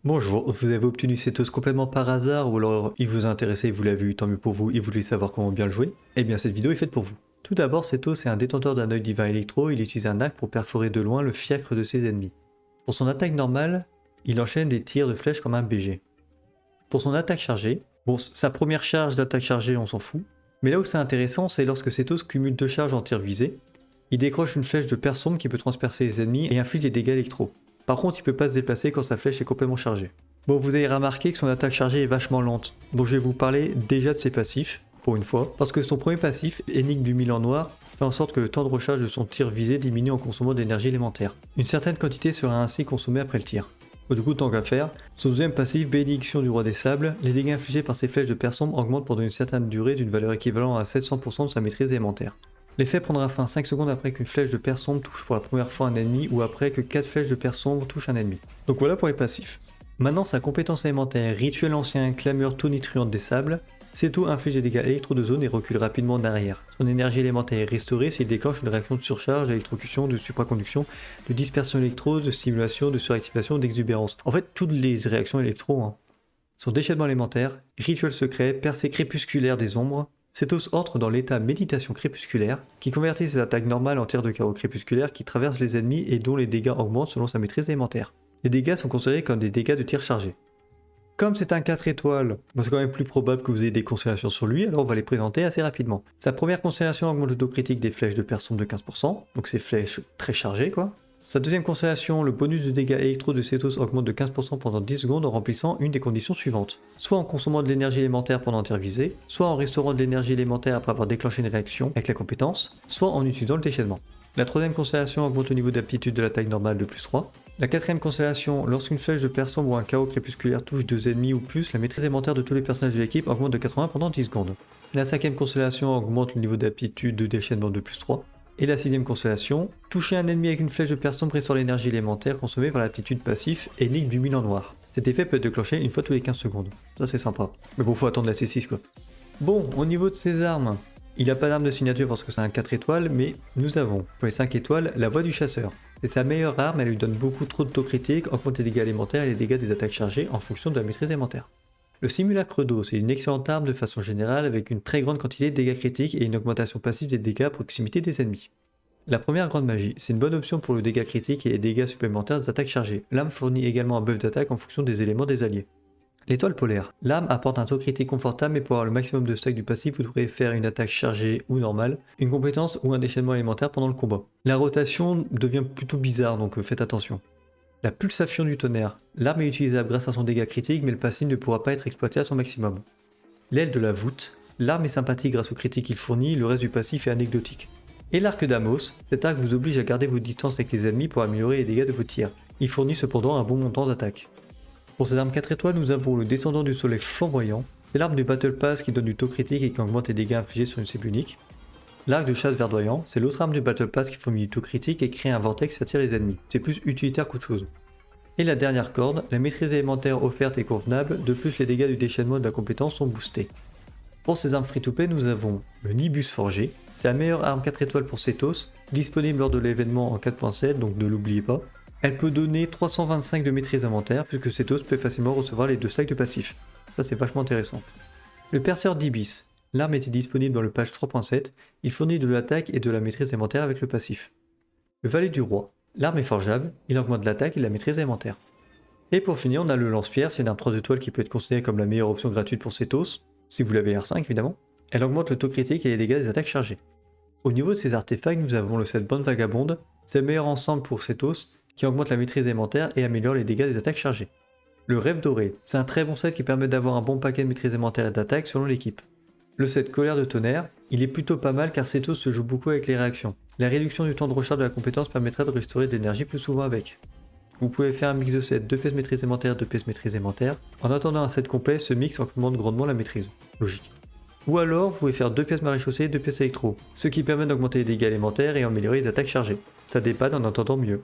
Bonjour, vous avez obtenu Cetos complètement par hasard ou alors il vous a intéressé, vous l'avez eu, tant mieux pour vous et vous voulez savoir comment bien le jouer? Eh bien cette vidéo est faite pour vous. Tout d'abord, Cetos est un détenteur d'un œil divin électro, il utilise un arc pour perforer de loin le fiacre de ses ennemis. Pour son attaque normale, il enchaîne des tirs de flèches comme un BG. Pour son attaque chargée, bon sa première charge d'attaque chargée on s'en fout, mais là où c'est intéressant c'est lorsque Cetos cumule deux charges en tir visé, il décroche une flèche de perce sombre qui peut transpercer les ennemis et inflige des dégâts électro. Par contre, il peut pas se déplacer quand sa flèche est complètement chargée. Bon, vous avez remarqué que son attaque chargée est vachement lente, donc je vais vous parler déjà de ses passifs, pour une fois, parce que son premier passif, Énigme du Mille en Noir, fait en sorte que le temps de recharge de son tir visé diminue en consommant de l'énergie élémentaire. Une certaine quantité sera ainsi consommée après le tir. Bon, du coup, tant qu'à faire, son deuxième passif, Bénédiction du Roi des Sables, les dégâts infligés par ses flèches de perce sombre augmentent pendant une certaine durée d'une valeur équivalente à 700% de sa maîtrise élémentaire. L'effet prendra fin 5 secondes après qu'une flèche de perce sombre touche pour la première fois un ennemi ou après que 4 flèches de perce sombre touchent un ennemi. Donc voilà pour les passifs. Maintenant sa compétence élémentaire, Rituel ancien, clameur tonitruante des sables, Cetos inflige des dégâts électro de zone et recule rapidement en arrière. Son énergie élémentaire est restaurée s'il déclenche une réaction de surcharge, d'électrocution, de supraconduction, de dispersion électro, de stimulation, de suractivation, d'exubérance. En fait toutes les réactions électro. Son déchaînement élémentaire, Rituel secret, percée crépusculaire des ombres, Cetos entre dans l'état méditation crépusculaire, qui convertit ses attaques normales en tirs de carreau crépusculaire qui traversent les ennemis et dont les dégâts augmentent selon sa maîtrise élémentaire. Les dégâts sont considérés comme des dégâts de tir chargé. Comme c'est un 4 étoiles, c'est quand même plus probable que vous ayez des constellations sur lui, alors on va les présenter assez rapidement. Sa première constellation augmente le taux critique des flèches de perce sombre de 15%, donc c'est flèches très chargées quoi. Sa deuxième constellation, le bonus de dégâts électro de Cetos augmente de 15% pendant 10 secondes en remplissant une des conditions suivantes. Soit en consommant de l'énergie élémentaire pendant un tir visé, soit en restaurant de l'énergie élémentaire après avoir déclenché une réaction avec la compétence, soit en utilisant le déchaînement. La troisième constellation augmente le niveau d'aptitude de la taille normale de plus 3. La quatrième constellation, lorsqu'une flèche de perce sombre ou un chaos crépusculaire touche 2 ennemis ou plus, la maîtrise élémentaire de tous les personnages de l'équipe augmente de 80 pendant 10 secondes. La cinquième constellation augmente le niveau d'aptitude de déchaînement de plus 3. Et la sixième constellation, toucher un ennemi avec une flèche de perce sombre restaure l'énergie élémentaire consommée par l'aptitude passif Énigme du Mille en Noir. Cet effet peut être déclenché une fois tous les 15 secondes. Ça c'est sympa. Mais bon, faut attendre la C6 quoi. Bon, au niveau de ses armes, il n'a pas d'arme de signature parce que c'est un 4 étoiles, mais nous avons, pour les 5 étoiles, la voix du chasseur. C'est sa meilleure arme, elle lui donne beaucoup trop de taux critique, augmente les dégâts élémentaires et les dégâts des attaques chargées en fonction de la maîtrise élémentaire. Le simulacre d'eau, c'est une excellente arme de façon générale avec une très grande quantité de dégâts critiques et une augmentation passive des dégâts à proximité des ennemis. La première grande magie, c'est une bonne option pour le dégât critique et les dégâts supplémentaires des attaques chargées. L'arme fournit également un buff d'attaque en fonction des éléments des alliés. L'étoile polaire. L'arme apporte un taux critique confortable mais pour avoir le maximum de stack du passif, vous devrez faire une attaque chargée ou normale, une compétence ou un déchaînement élémentaire pendant le combat. La rotation devient plutôt bizarre donc faites attention. La pulsation du tonnerre. L'arme est utilisable grâce à son dégât critique mais le passif ne pourra pas être exploité à son maximum. L'aile de la voûte. L'arme est sympathique grâce au critique qu'il fournit, le reste du passif est anecdotique. Et l'arc d'Amos, cet arc vous oblige à garder vos distances avec les ennemis pour améliorer les dégâts de vos tirs. Il fournit cependant un bon montant d'attaque. Pour ces armes 4 étoiles, nous avons le Descendant du Soleil flamboyant, c'est l'arme du Battle Pass qui donne du taux critique et qui augmente les dégâts infligés sur une cible unique. L'arc de chasse verdoyant, c'est l'autre arme du Battle Pass qui fournit du taux critique et crée un vortex qui attire les ennemis. C'est plus utilitaire qu'autre chose. Et la dernière corde, la maîtrise élémentaire offerte est convenable, de plus les dégâts du déchaînement de la compétence sont boostés. Pour ces armes free-to-play, nous avons le Nibus forgé, c'est la meilleure arme 4 étoiles pour Cetos, disponible lors de l'événement en 4.7, donc ne l'oubliez pas. Elle peut donner 325 de maîtrise élémentaire, puisque Cetos peut facilement recevoir les 2 stacks de passif. Ça c'est vachement intéressant. Le perceur d'Ibis, l'arme était disponible dans le patch 3.7, il fournit de l'attaque et de la maîtrise élémentaire avec le passif. Le Valet du Roi, l'arme est forgeable, il augmente l'attaque et la maîtrise élémentaire. Et pour finir, on a le Lance-Pierre, c'est une arme 3 étoiles qui peut être considérée comme la meilleure option gratuite pour Cetos, si vous l'avez R5 évidemment. Elle augmente le taux critique et les dégâts des attaques chargées. Au niveau de ces artefacts, nous avons le set Bonne Vagabonde, c'est le meilleur ensemble pour Cetos, qui augmente la maîtrise élémentaire et améliore les dégâts des attaques chargées. Le Rêve Doré, c'est un très bon set qui permet d'avoir un bon paquet de maîtrise élémentaire et d'attaque selon l'équipe. Le set Colère de Tonnerre, il est plutôt pas mal car Cetos se joue beaucoup avec les réactions. La réduction du temps de recharge de la compétence permettrait de restaurer de l'énergie plus souvent avec. Vous pouvez faire un mix de sets 2 pièces maîtrise élémentaire, 2 pièces maîtrise élémentaire. En attendant un set complet, ce mix augmente grandement la maîtrise. Logique. Ou alors, vous pouvez faire 2 pièces maréchaussée et 2 pièces électro, ce qui permet d'augmenter les dégâts élémentaires et améliorer les attaques chargées. Ça dépanne en entendant mieux.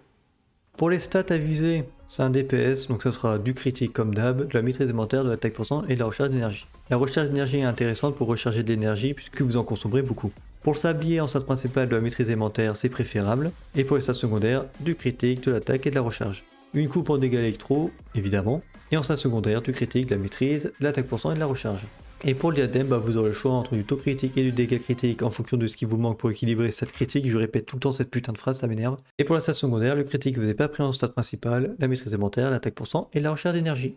Pour les stats à viser, c'est un DPS, donc ça sera du critique comme d'hab, de la maîtrise élémentaire, de l'attaque % et de la recharge d'énergie. La recharge d'énergie est intéressante pour recharger de l'énergie puisque vous en consommerez beaucoup. Pour le sablier en stat principale de la maîtrise élémentaire, c'est préférable, et pour les stats secondaires, du critique, de l'attaque et de la recharge. Une coupe en dégâts électro, évidemment, Et en stade secondaire, du critique, de la maîtrise, de l'attaque % et de la recharge. Et pour le diadème, vous aurez le choix entre du taux critique et du dégât critique en fonction de ce qui vous manque pour équilibrer cette critique. Je répète tout le temps cette putain de phrase, ça m'énerve. Et pour la stade secondaire, le critique vous n'est pas pris en stade principal, la maîtrise élémentaire, l'attaque % et la recharge d'énergie.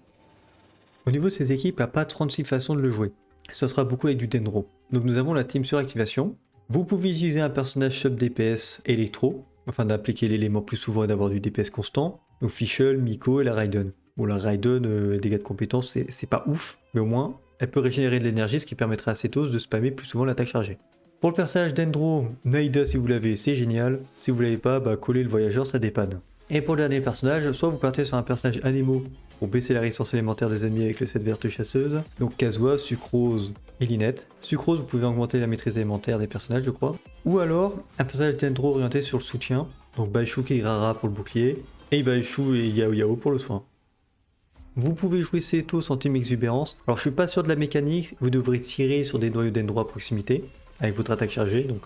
Au niveau de ces équipes, il n'y a pas 36 façons de le jouer. Ce sera beaucoup avec du Dendro. Donc nous avons la team suractivation. Vous pouvez utiliser un personnage sub DPS électro, afin d'appliquer l'élément plus souvent et d'avoir du DPS constant. Donc Fischl, Miko et la Raiden. Bon, la Raiden, dégâts de compétences, c'est pas ouf, mais au moins, elle peut régénérer de l'énergie, ce qui permettra à Cetos de spammer plus souvent l'attaque chargée. Pour le personnage Dendro, Naïda si vous l'avez, c'est génial. Si vous l'avez pas, coller le voyageur, ça dépanne. Et pour le dernier personnage, soit vous partez sur un personnage Anemo pour baisser la résistance élémentaire des ennemis avec le set verte chasseuse, donc Kazuha, Sucrose et Lynette. Sucrose, vous pouvez augmenter la maîtrise élémentaire des personnages, je crois. Ou alors, un personnage Dendro orienté sur le soutien, donc Baishu et Irara pour le bouclier, et Baishu et Yao Yao pour le soin. Vous pouvez jouer Cetos en team exubérance. Alors je suis pas sûr de la mécanique, vous devrez tirer sur des noyaux Dendro à proximité, avec votre attaque chargée, donc...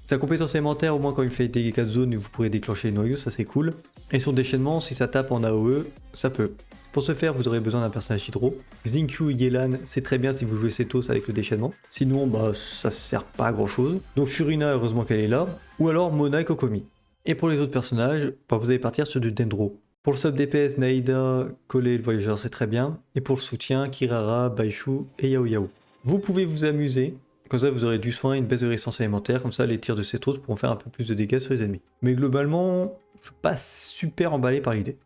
Sa compétence élémentaire, au moins quand il fait des dégâts de zone, vous pourrez déclencher les noyaux, ça c'est cool. Et son déchaînement, si ça tape en AOE, ça peut. Pour ce faire, vous aurez besoin d'un personnage hydro. Xingqiu et Yelan, c'est très bien si vous jouez Cetos avec le déchaînement. Sinon, ça sert pas à grand chose. Donc Furina, heureusement qu'elle est là. Ou alors Mona et Kokomi. Et pour les autres personnages, vous allez partir sur du Dendro. Pour le sub DPS, Naïda, Coller le voyageur, c'est très bien. Et pour le soutien, Kirara, Baishu et Yao Yao. Vous pouvez vous amuser. Comme ça, vous aurez du soin et une baisse de résistance élémentaire. Comme ça, les tirs de Cetos pourront faire un peu plus de dégâts sur les ennemis. Mais globalement, je suis pas super emballé par l'idée.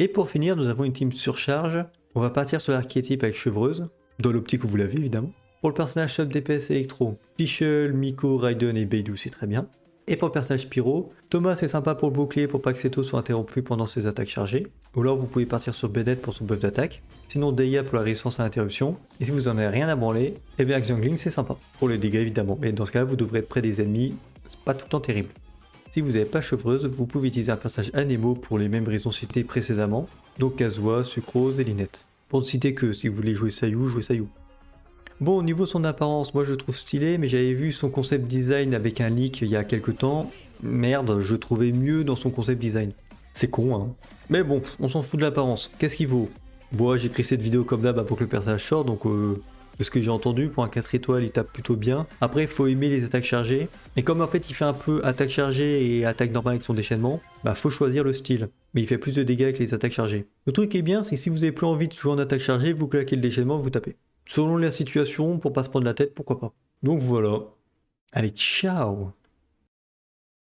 Et pour finir, nous avons une team surcharge. On va partir sur l'archétype avec Chevreuse, dans l'optique où vous l'avez évidemment. Pour le personnage sub DPS électro, Fischl, Miko, Raiden et Beidou, c'est très bien. Et pour le personnage Pyro, Thomas c'est sympa pour le bouclier pour pas que Cetos soit interrompu pendant ses attaques chargées. Ou alors vous pouvez partir sur Bennett pour son buff d'attaque. Sinon Deia pour la résistance à l'interruption. Et si vous en avez rien à branler, et bien Xiangling c'est sympa. Pour les dégâts évidemment, mais dans ce cas vous devrez être près des ennemis, c'est pas tout le temps terrible. Si vous n'avez pas Chevreuse, vous pouvez utiliser un personnage Anemo pour les mêmes raisons citées précédemment. Donc Kazuha, Sucrose et Lynette. Pour ne citer que, si vous voulez jouer Sayu, jouez Sayu. Bon, au niveau de son apparence, moi je le trouve stylé, mais j'avais vu son concept design avec un leak il y a quelques temps. Merde, je trouvais mieux dans son concept design. C'est con, hein. Mais bon, on s'en fout de l'apparence. Qu'est-ce qu'il vaut? Bon, j'ai écrit cette vidéo comme d'hab pour que le personnage sorte, donc de ce que j'ai entendu, pour un 4 étoiles, il tape plutôt bien. Après, il faut aimer les attaques chargées. Et comme en fait, il fait un peu attaque chargée et attaque normale avec son déchaînement, faut choisir le style. Mais il fait plus de dégâts avec les attaques chargées. Le truc qui est bien, c'est que si vous avez plus envie de jouer en attaque chargée, vous claquez le déchaînement, vous tapez. Selon la situation, pour pas se prendre la tête, pourquoi pas. Donc voilà. Allez, ciao!